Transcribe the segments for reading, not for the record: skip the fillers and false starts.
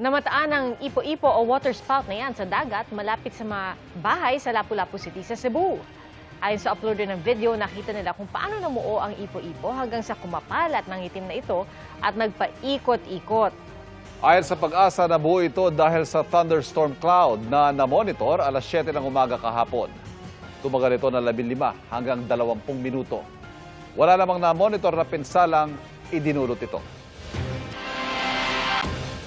Namataan ng ipo-ipo o water spout na yan sa dagat malapit sa mga bahay sa Lapu-Lapu City sa Cebu. Ayon sa uploader ng video, nakita nila kung paano namuo ang ipo-ipo hanggang sa kumapalat ng itim na ito at nagpaikot-ikot. Ayon sa Pag-asa, nabuo ito dahil sa thunderstorm cloud na namonitor alas 7 ng umaga kahapon. Tumagal ito ng 15 hanggang 20 minuto. Wala namang namonitor na pinsalang idinulot ito.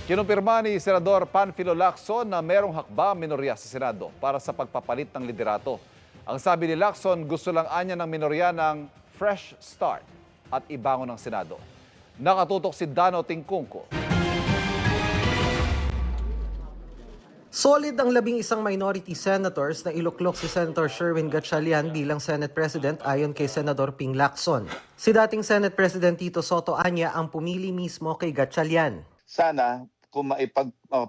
Kinumpirma ni Senador Panfilo Lacson na merong hakbang minorya sa Senado para sa pagpapalit ng liderato. Ang sabi ni Lacson, gusto lang anya ng minorya ng fresh start at ibangon ng Senado. Nakatutok si Dano Tingkungko. Solid ang 11 minority senators na iluklok si Senator Sherwin Gatchalian bilang Senate President ayon kay Senador Ping Lacson. Si dating Senate President Tito Soto anya ang pumili mismo kay Gatchalian. Sana kung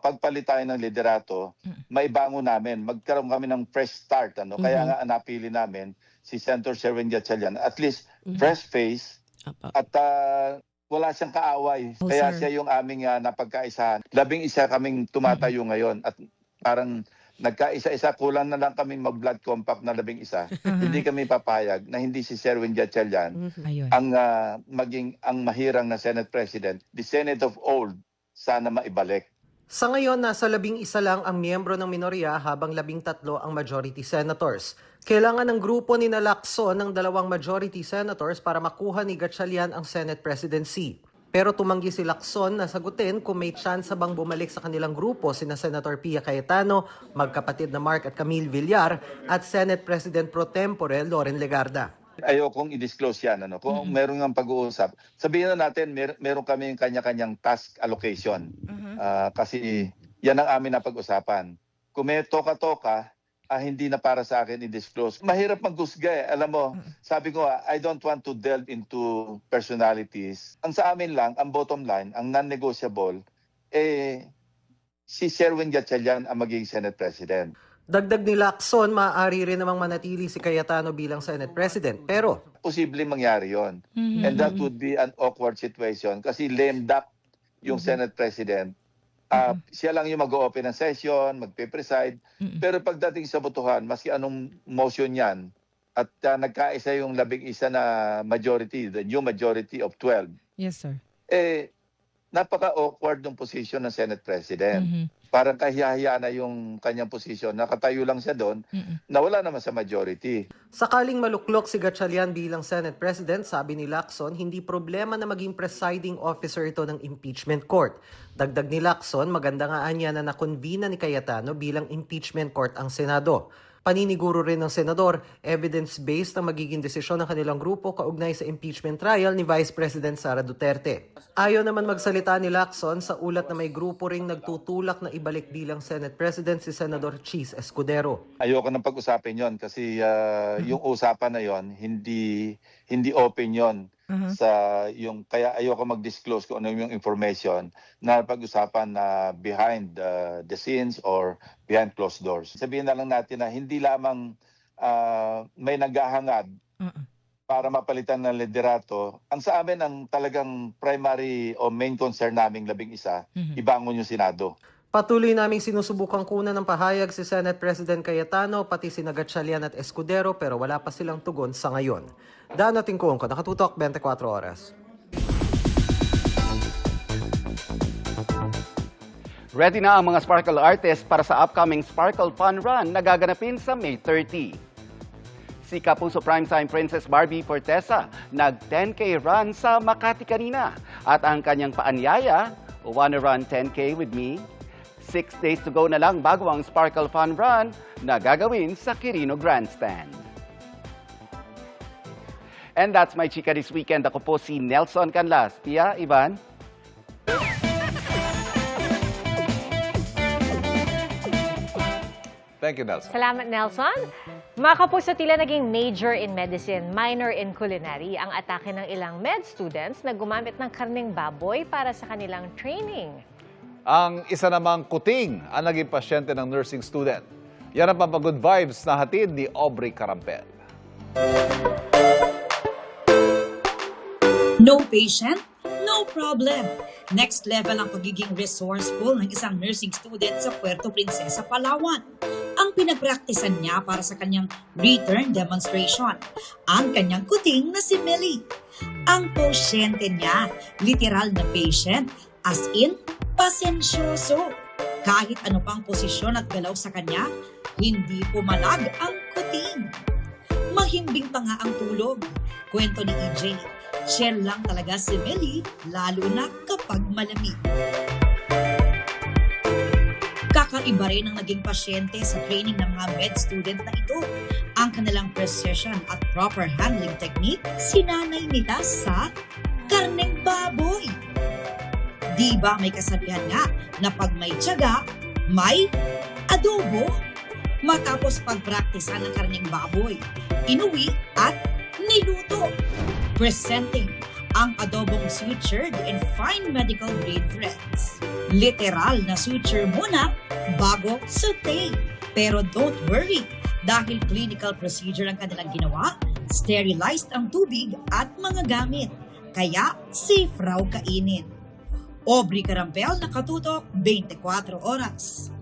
pagpalit tayo ng liderato, maibango namin, magkaroon kami ng fresh start. Kaya nga napili namin si Senator Sherwin Gatchalian. At least fresh face at wala siyang kaaway. Kaya siya yung aming napagkaisahan. 11 kaming tumatayo ngayon at parang nagkaisa-isa, kulang na lang kaming mag-blood compact na 11. Hindi kami papayag na hindi si Sherwin Gatchalian ang maging ang mahirang na Senate President. The Senate of old, sana maibalik. Sa ngayon, nasa 11 lang ang miyembro ng minorya habang 13 ang majority senators. Kailangan ng grupo ni Lacson ng 2 majority senators para makuha ni Gatchalian ang Senate presidency. Pero tumanggi si Lacson na sagutin kung may chance bang bumalik sa kanilang grupo sina Senator Pia Cayetano, magkapatid na Mark at Camille Villar at Senate President Pro Tempore Loren Legarda. Ayokong i-disclose yan. Kung meron ng pag-uusap, sabihin na natin meron kami yung kanya-kanyang task allocation. Kasi yan ang amin na pag-usapan. Kung may toka-toka, hindi na para sa akin i-disclose. Mahirap mag-husga eh. Alam mo, sabi ko I don't want to delve into personalities. Ang sa amin lang, ang bottom line, ang non-negotiable, si Sherwin Gatchalian ang magiging Senate President. Dagdag ni Lacson, maaari rin namang manatili si Cayetano bilang Senate President. Pero posible mangyari yon. And that would be an awkward situation kasi lame duck yung Senate President. Siya lang yung mag-open ng session, magpe-preside. Pero pagdating sa botohan, maski anong motion yan, at nagkaisa yung 11 na majority, the new majority of 12. Yes, sir. Napaka-awkward ng position ng Senate President. Parang kahiyahiya na yung kanyang posisyon. Nakatayo lang siya doon, na wala naman sa majority. sakaling maluklok si Gatchalian bilang Senate President, sabi ni Lacson, hindi problema na maging presiding officer ito ng impeachment court. Dagdag ni Lacson, maganda nga anya na nakonvina ni Cayetano bilang impeachment court ang Senado. Paniniguro rin ng senador, evidence-based ang magiging desisyon ng kanilang grupo kaugnay sa impeachment trial ni Vice President Sara Duterte. Ayaw naman magsalita ni Lacson sa ulat na may grupo ring nagtutulak na ibalik bilang Senate President si Senador Cheese Escudero. Ayoko nang pag-usapin yon kasi yung usapan na yon hindi open yon. Kaya ayoko mag-disclose kung ano yung information na pag-usapan na behind the scenes or behind closed doors. Sabihin na lang natin na hindi lamang may naghahangad para mapalitan ng liderato. Ang sa amin, ang talagang primary o main concern naming 11, ibangon yung Senado. Patuloy naming sinusubukang kunan ng pahayag si Senate President Cayetano pati si Gatchalian at Escudero pero wala pa silang tugon sa ngayon. Dano Tingkungko, Nakatutok 24 Oras. Ready na ang mga Sparkle artists para sa upcoming Sparkle Fun Run na gaganapin sa May 30. Si Kapuso Primetime Princess Barbie Fortesa nag-10K run sa Makati kanina at ang kanyang paanyaya, wanna run 10K with me? 6 days to go na lang bago ang Sparkle Fun Run na gagawin sa Quirino Grandstand. And that's my chika this weekend. Ako po si Nelson Canlas. Pia, Ivan? Thank you, Nelson. Salamat, Nelson. Mga kapuso, tila naging major in medicine, minor in culinary ang atake ng ilang med students na gumamit ng karneng baboy para sa kanilang training. Ang isa namang kuting ang naging pasyente ng nursing student. Yan ang pampagood vibes na hatid ni Aubrey Carampel. No patient, no No problem! Next level ang pagiging resourceful ng isang nursing student sa Puerto Princesa, Palawan. Ang pinagpraktisan niya para sa kanyang return demonstration, ang kanyang kuting na si Millie. Ang pasyente niya, literal na patient, as in, pasensyoso. Kahit ano pang posisyon at galaw sa kanya, hindi pumalag ang kuting. Mahimbing pa nga ang tulog. Kwento ni EJ, chill lang talaga si Millie, lalo na kapag malamig. Kakaiba rin ang naging pasyente sa training ng mga med student na ito. Ang kanilang precision at proper handling technique, sinanay nila sa karneng baboy. Di ba may kasabihan nga na pag may tiyaga, may adobo? Matapos pagpraktisan ng karneng baboy, inuwi at niluto. Presenting ang adobong sutured in fine medical grade threads. Literal na suture muna bago saute. Pero don't worry, dahil clinical procedure ang kanilang ginawa, sterilized ang tubig at mga gamit. Kaya safe raw kainin. Aubrey Carampel, Nakatutok, 24 Oras.